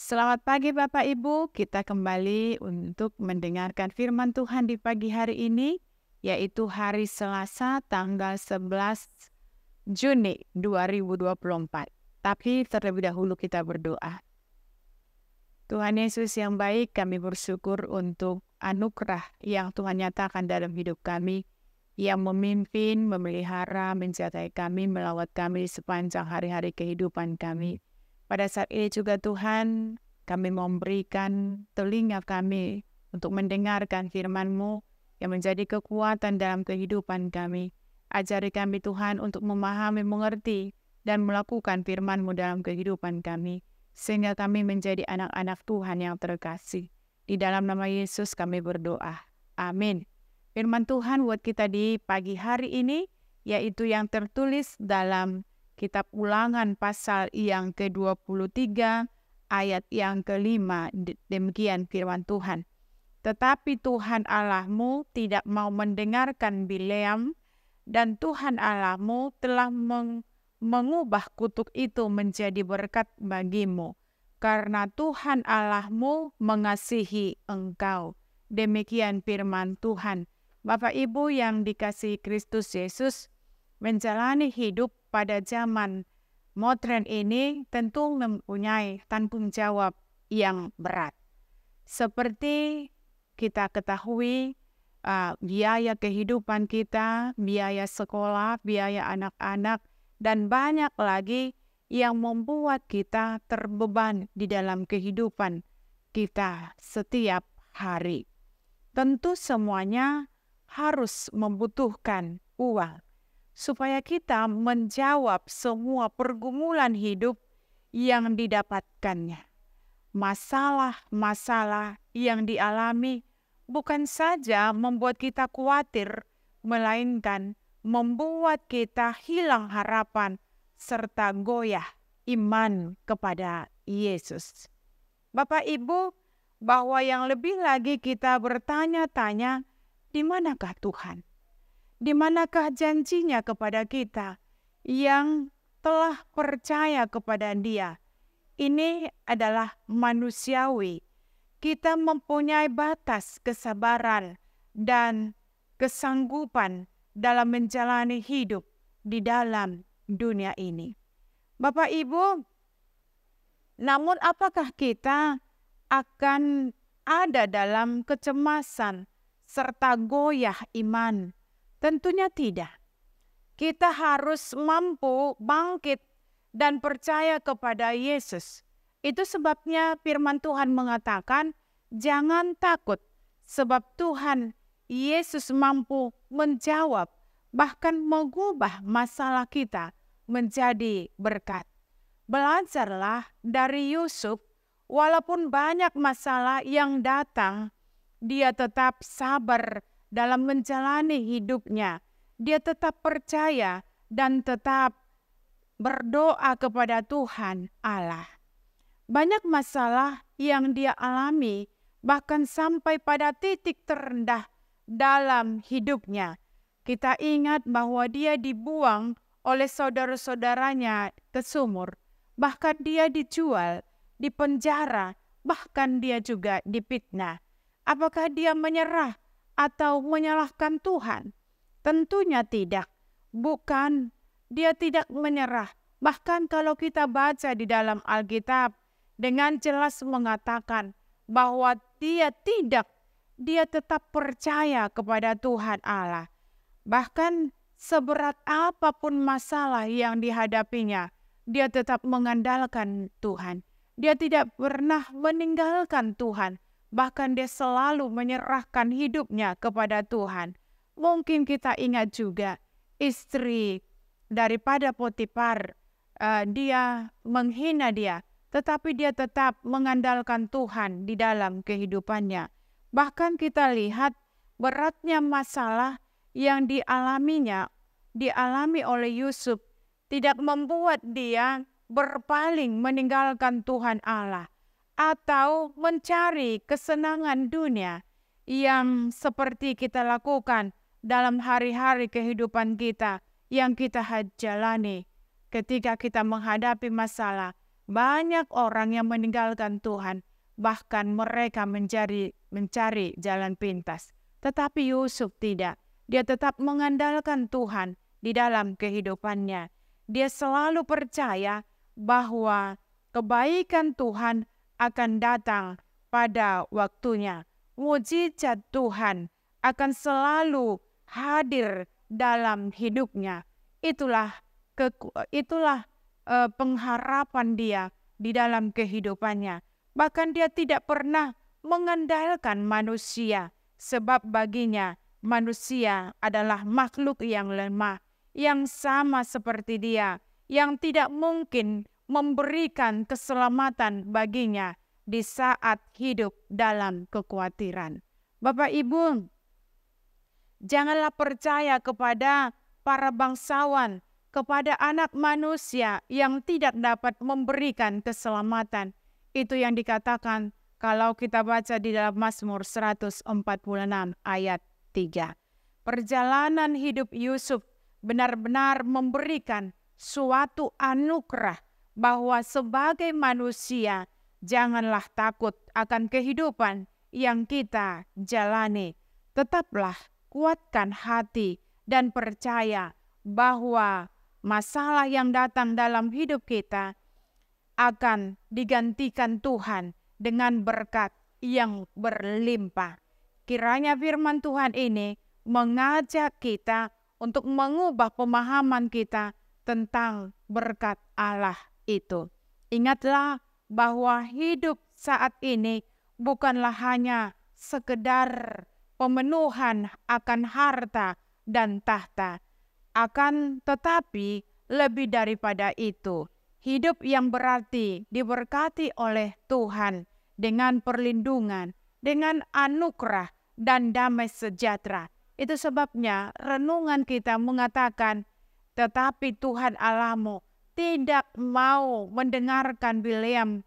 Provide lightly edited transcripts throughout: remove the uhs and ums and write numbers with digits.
Selamat pagi Bapak Ibu, kita kembali untuk mendengarkan firman Tuhan di pagi hari ini, yaitu hari Selasa tanggal 11 Juni 2024. Tapi terlebih dahulu kita berdoa. Tuhan Yesus yang baik, kami bersyukur untuk anugerah yang Tuhan nyatakan dalam hidup kami, yang memimpin, memelihara, menjagai kami, melawat kami sepanjang hari-hari kehidupan kami. Pada saat ini juga Tuhan, kami memberikan telinga kami untuk mendengarkan firman-Mu yang menjadi kekuatan dalam kehidupan kami. Ajari kami Tuhan untuk memahami, mengerti, dan melakukan firman-Mu dalam kehidupan kami, sehingga kami menjadi anak-anak Tuhan yang terkasih. Di dalam nama Yesus kami berdoa. Amin. Firman Tuhan buat kita di pagi hari ini, yaitu yang tertulis dalam Kitab Ulangan pasal yang ke-23, ayat yang ke-5, demikian firman Tuhan. Tetapi Tuhan Allahmu tidak mau mendengarkan Bileam, dan Tuhan Allahmu telah mengubah kutuk itu menjadi berkat bagimu, karena Tuhan Allahmu mengasihi engkau. Demikian firman Tuhan. Bapak Ibu yang dikasihi Kristus Yesus, menjalani hidup pada zaman modern ini tentu mempunyai tanggung jawab yang berat. Seperti kita ketahui, biaya kehidupan kita, biaya sekolah, biaya anak-anak, dan banyak lagi yang membuat kita terbeban di dalam kehidupan kita setiap hari. Tentu semuanya harus membutuhkan uang, supaya kita menjawab semua pergumulan hidup yang didapatkannya. Masalah-masalah yang dialami bukan saja membuat kita khawatir, melainkan membuat kita hilang harapan serta goyah iman kepada Yesus. Bapak Ibu, bahwa yang lebih lagi kita bertanya-tanya, di manakah Tuhan? Di manakah janjinya kepada kita yang telah percaya kepada Dia? Ini adalah manusiawi. Kita mempunyai batas kesabaran dan kesanggupan dalam menjalani hidup di dalam dunia ini. Bapak Ibu, namun apakah kita akan ada dalam kecemasan serta goyah iman? Tentunya tidak. Kita harus mampu bangkit dan percaya kepada Yesus. Itu sebabnya firman Tuhan mengatakan, jangan takut, sebab Tuhan Yesus mampu menjawab, bahkan mengubah masalah kita menjadi berkat. Belajarlah dari Yusuf, walaupun banyak masalah yang datang, dia tetap sabar dalam menjalani hidupnya. Dia tetap percaya dan tetap berdoa kepada Tuhan Allah. Banyak masalah yang dia alami, bahkan sampai pada titik terendah dalam hidupnya. Kita ingat bahwa dia dibuang oleh saudara-saudaranya ke sumur. Bahkan dia dijual, dipenjara, bahkan dia juga difitnah. Apakah dia menyerah atau menyalahkan Tuhan? Tentunya tidak. Bukan, dia tidak menyerah. Bahkan kalau kita baca di dalam Alkitab, dengan jelas mengatakan bahwa dia tetap percaya kepada Tuhan Allah. Bahkan seberat apapun masalah yang dihadapinya, dia tetap mengandalkan Tuhan. Dia tidak pernah meninggalkan Tuhan. Bahkan dia selalu menyerahkan hidupnya kepada Tuhan. Mungkin kita ingat juga istri daripada Potifar, dia menghina dia, tetapi dia tetap mengandalkan Tuhan di dalam kehidupannya. Bahkan kita lihat beratnya masalah yang dialami oleh Yusuf, tidak membuat dia berpaling meninggalkan Tuhan Allah, atau mencari kesenangan dunia yang seperti kita lakukan dalam hari-hari kehidupan kita yang kita jalani ketika kita menghadapi masalah. banyak orang yang meninggalkan Tuhan, bahkan mereka mencari jalan pintas. Tetapi Yusuf tidak. Dia tetap mengandalkan Tuhan di dalam kehidupannya. Dia selalu percaya bahwa kebaikan Tuhan akan datang pada waktunya. Mujizat Tuhan akan selalu hadir dalam hidupnya. Itulah pengharapan dia di dalam kehidupannya. Bahkan dia tidak pernah mengandalkan manusia, sebab baginya manusia adalah makhluk yang lemah, yang sama seperti dia, yang tidak mungkin memberikan keselamatan baginya di saat hidup dalam kekhawatiran. Bapak Ibu, janganlah percaya kepada para bangsawan, kepada anak manusia yang tidak dapat memberikan keselamatan. Itu yang dikatakan kalau kita baca di dalam Mazmur 146 ayat 3. Perjalanan hidup Yusuf benar-benar memberikan suatu anugerah bahwa sebagai manusia janganlah takut akan kehidupan yang kita jalani. Tetaplah kuatkan hati dan percaya bahwa masalah yang datang dalam hidup kita akan digantikan Tuhan dengan berkat yang berlimpah. Kiranya firman Tuhan ini mengajak kita untuk mengubah pemahaman kita tentang berkat Allah itu. Ingatlah bahwa hidup saat ini bukanlah hanya sekedar pemenuhan akan harta dan tahta, akan tetapi lebih daripada itu, hidup yang berarti diberkati oleh Tuhan dengan perlindungan, dengan anugerah dan damai sejahtera. Itu sebabnya renungan kita mengatakan, tetapi Tuhan Allahmu tidak mau mendengarkan Bileam,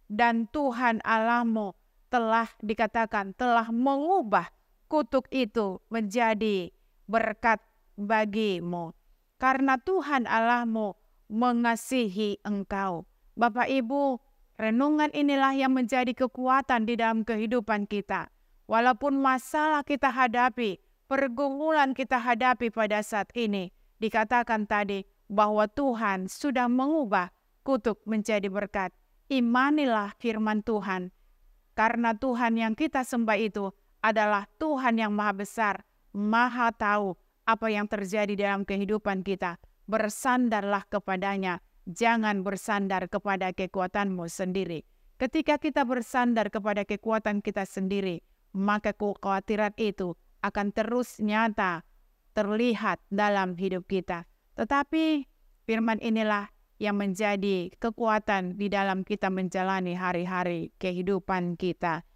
dan Tuhan Allahmu telah dikatakan telah mengubah kutuk itu menjadi berkat bagimu. Karena Tuhan Allahmu mengasihi engkau. Bapak Ibu, renungan inilah yang menjadi kekuatan di dalam kehidupan kita. Walaupun masalah kita hadapi, pergumulan kita hadapi pada saat ini, dikatakan tadi bahwa Tuhan sudah mengubah kutuk menjadi berkat. Imanilah firman Tuhan. Karena Tuhan yang kita sembah itu adalah Tuhan yang maha besar, maha tahu apa yang terjadi dalam kehidupan kita. Bersandarlah kepadanya, jangan bersandar kepada kekuatanmu sendiri. Ketika kita bersandar kepada kekuatan kita sendiri, maka kekhawatiran itu akan terus nyata terlihat dalam hidup kita. Tetapi firman inilah yang menjadi kekuatan di dalam kita menjalani hari-hari kehidupan kita.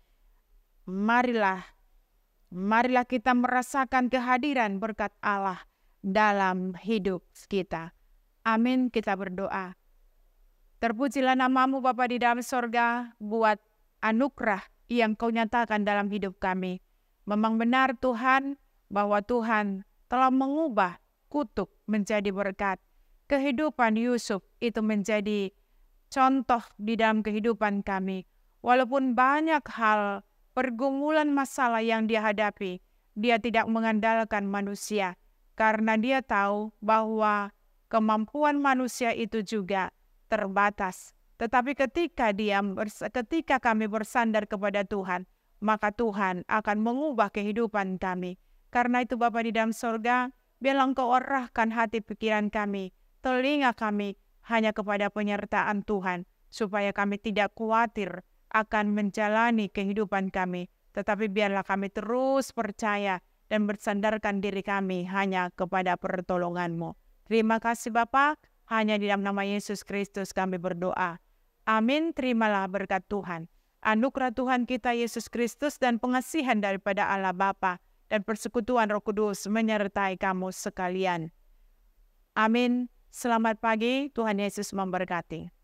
Marilah kita merasakan kehadiran berkat Allah dalam hidup kita. Amin, kita berdoa. Terpujilah namamu Bapa di dalam sorga buat anugerah yang Kau nyatakan dalam hidup kami. Memang benar Tuhan bahwa Tuhan telah mengubah kutuk menjadi berkat. Kehidupan Yusuf itu menjadi contoh di dalam kehidupan kami. Walaupun banyak hal pergumulan masalah yang dia hadapi, dia tidak mengandalkan manusia. Karena dia tahu bahwa kemampuan manusia itu juga terbatas. Tetapi ketika kami bersandar kepada Tuhan, maka Tuhan akan mengubah kehidupan kami. Karena itu Bapa di dalam sorga, biarlah Engkau arahkan hati pikiran kami, telinga kami hanya kepada penyertaan Tuhan, supaya kami tidak khawatir akan menjalani kehidupan kami, tetapi biarlah kami terus percaya dan bersandarkan diri kami hanya kepada pertolongan-Mu. Terima kasih Bapa, hanya di dalam nama Yesus Kristus kami berdoa. Amin, terimalah berkat Tuhan. Anugerah Tuhan kita Yesus Kristus dan pengasihan daripada Allah Bapa dan persekutuan Roh Kudus menyertai kamu sekalian. Amin. Selamat pagi, Tuhan Yesus memberkati.